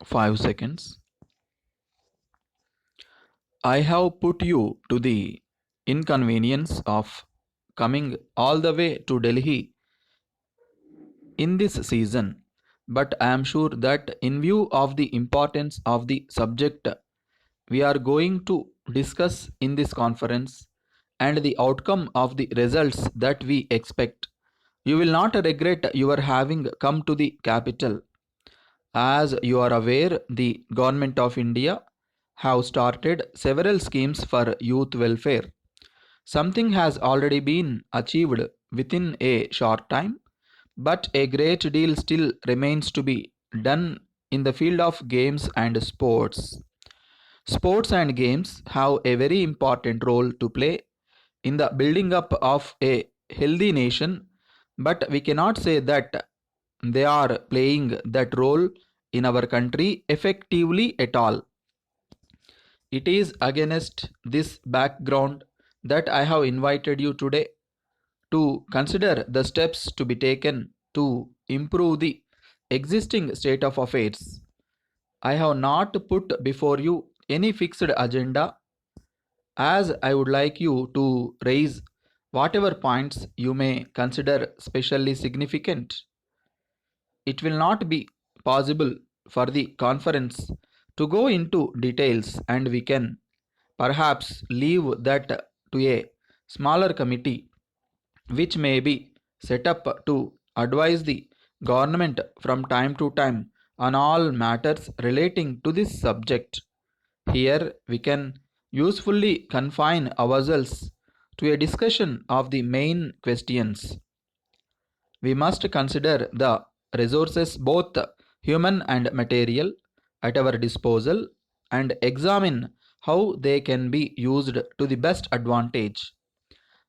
5 seconds. I have put you to the inconvenience of coming all the way to Delhi in this season, but I am sure that in view of the importance of the subject we are going to discuss in this conference and the outcome of the results that we expect, you will not regret your having come to the capital. As you are aware, the Government of India have started several schemes for youth welfare. Something has already been achieved within a short time, but a great deal still remains to be done in the field of games and sports. Sports and games have a very important role to play in the building up of a healthy nation, but we cannot say that they are playing that role in our country effectively at all. It is against this background that I have invited you today to consider the steps to be taken to improve the existing state of affairs. I have not put before you any fixed agenda, as I would like you to raise whatever points you may consider specially significant. It will not be possible for the conference to go into details, and we can perhaps leave that to a smaller committee which may be set up to advise the government from time to time on all matters relating to this subject. Here we can usefully confine ourselves to a discussion of the main questions. We must consider the resources, both human and material, at our disposal and examine how they can be used to the best advantage.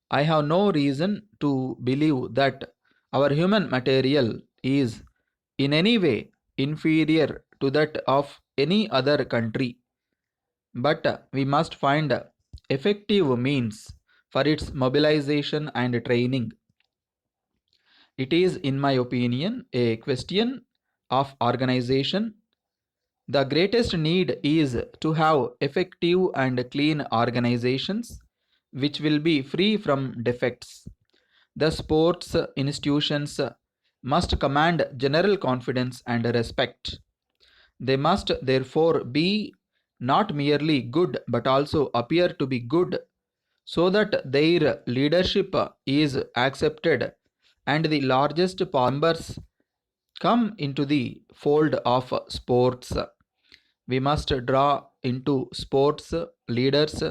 I have no reason to believe that our human material is in any way inferior to that of any other country, but we must find effective means for its mobilization and training. It is, in my opinion, a question of organization. The greatest need is to have effective and clean organizations which will be free from defects. The sports institutions must command general confidence and respect. They must therefore be not merely good but also appear to be good, so that their leadership is accepted and the largest members come into the fold of sports. We must draw into sports leaders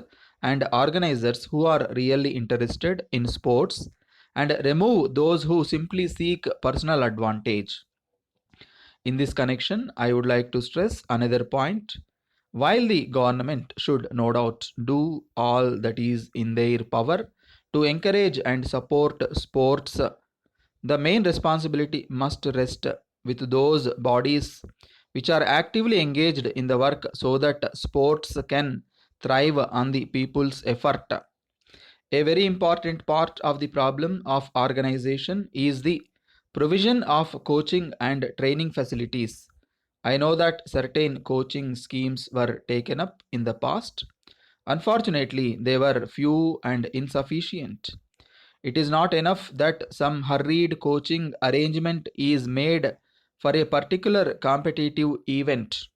and organizers who are really interested in sports and remove those who simply seek personal advantage. In this connection, I would like to stress another point. While the government should no doubt do all that is in their power to encourage and support sports, the main responsibility must rest with those bodies which are actively engaged in the work so that sports can thrive on the people's effort. A very important part of the problem of organization is the provision of coaching and training facilities. I know that certain coaching schemes were taken up in the past. Unfortunately, they were few and insufficient. It is not enough that some hurried coaching arrangement is made for a particular competitive event.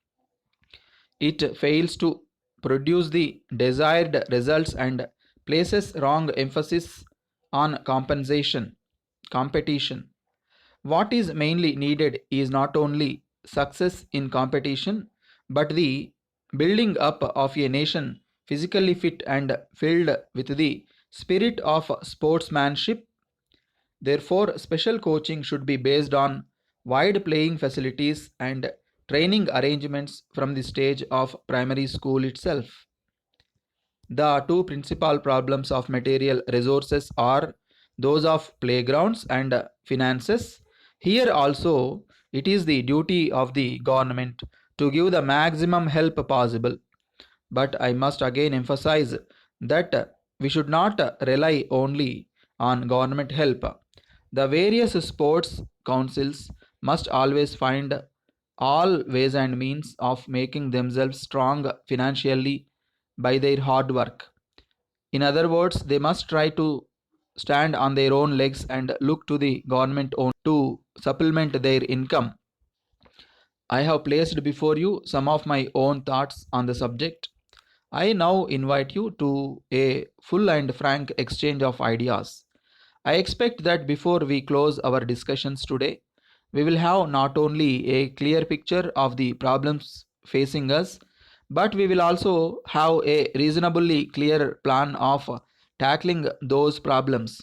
It fails to produce the desired results and places wrong emphasis on competition. What is mainly needed is not only success in competition but the building up of a nation physically fit and filled with the spirit of sportsmanship. Therefore, special coaching should be based on wide playing facilities and training arrangements from the stage of primary school itself. The two principal problems of material resources are those of playgrounds and finances. Here also, it is the duty of the government to give the maximum help possible. But I must again emphasize that we should not rely only on government help. The various sports councils must always find all ways and means of making themselves strong financially by their hard work. In other words, they must try to stand on their own legs and look to the government to supplement their income. I have placed before you some of my own thoughts on the subject. I now invite you to a full and frank exchange of ideas. I expect that before we close our discussions today, we will have not only a clear picture of the problems facing us, but we will also have a reasonably clear plan of tackling those problems.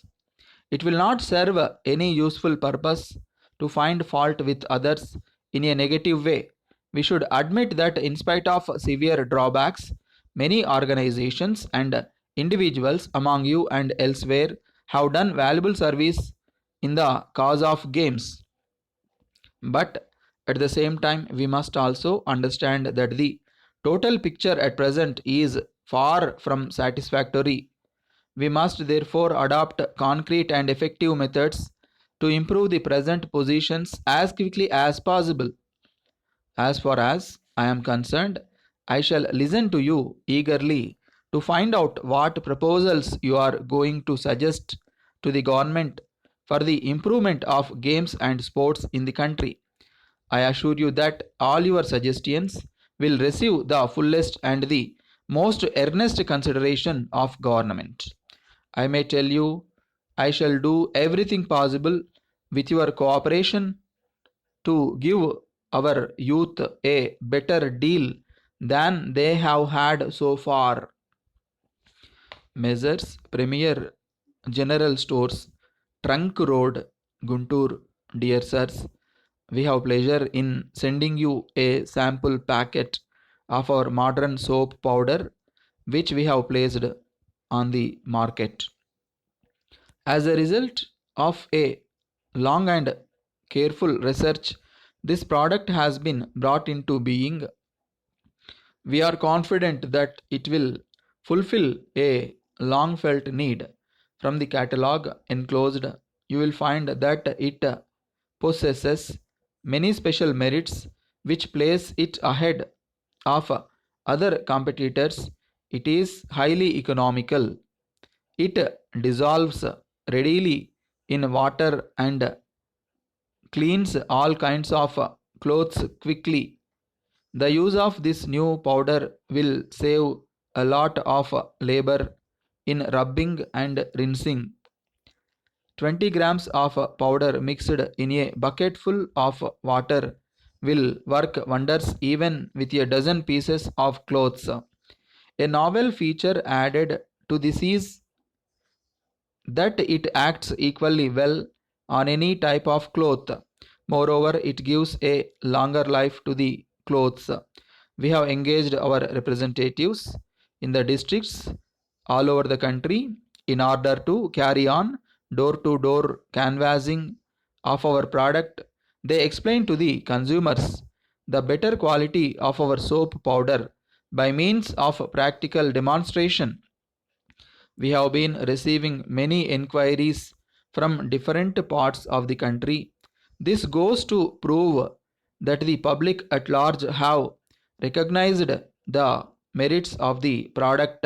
It will not serve any useful purpose to find fault with others in a negative way. We should admit that, in spite of severe drawbacks, many organizations and individuals among you and elsewhere have done valuable service in the cause of games. But at the same time, we must also understand that the total picture at present is far from satisfactory. We must therefore adopt concrete and effective methods to improve the present positions as quickly as possible. As far as I am concerned, I shall listen to you eagerly to find out what proposals you are going to suggest to the government for the improvement of games and sports in the country. I assure you that all your suggestions will receive the fullest and the most earnest consideration of government. I may tell you, I shall do everything possible with your cooperation to give our youth a better deal than they have had so far. Messrs. Premier General Stores, Trunk Road, Guntur. Dear sirs, we have pleasure in sending you a sample packet of our modern soap powder which we have placed on the market. As a result of a long and careful research, this product has been brought into being. We are confident that it will fulfill a long felt need. From the catalog enclosed, you will find that it possesses many special merits which place it ahead of other competitors. It is highly economical. It dissolves readily in water and cleans all kinds of clothes quickly. The use of this new powder will save a lot of labor in rubbing and rinsing. 20 grams of powder mixed in a bucketful of water will work wonders even with a dozen pieces of clothes. A novel feature added to this is that it acts equally well on any type of cloth. Moreover, it gives a longer life to the clothes. We have engaged our representatives in the districts all over the country in order to carry on door to door canvassing of our product. They explain to the consumers the better quality of our soap powder by means of practical demonstration. We have been receiving many inquiries from different parts of the country. This goes to prove that the public at large have recognized the merits of the product.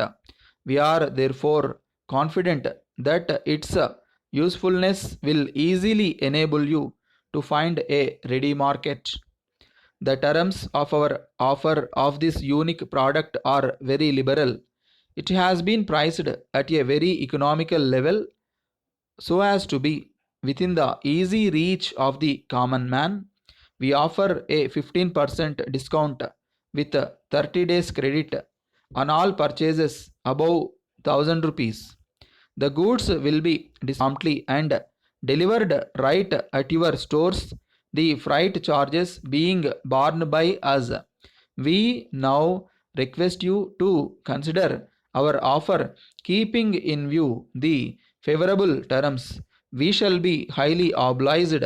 We are therefore confident that its usefulness will easily enable you to find a ready market. The terms of our offer of this unique product are very liberal. It has been priced at a very economical level so as to be within the easy reach of the common man. We offer a 15% discount with 30 days credit on all purchases above 1000 rupees. The goods will be promptly and delivered right at your stores, the freight charges being borne by us. We now request you to consider our offer, keeping in view the favorable terms. We shall be highly obliged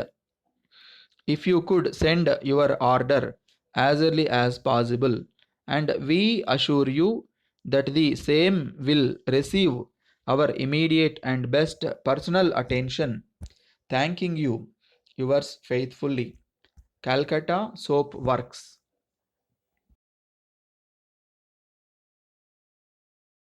if you could send your order as early as possible, and we assure you that the same will receive our immediate and best personal attention. Thanking you, yours faithfully, Calcutta Soap Works.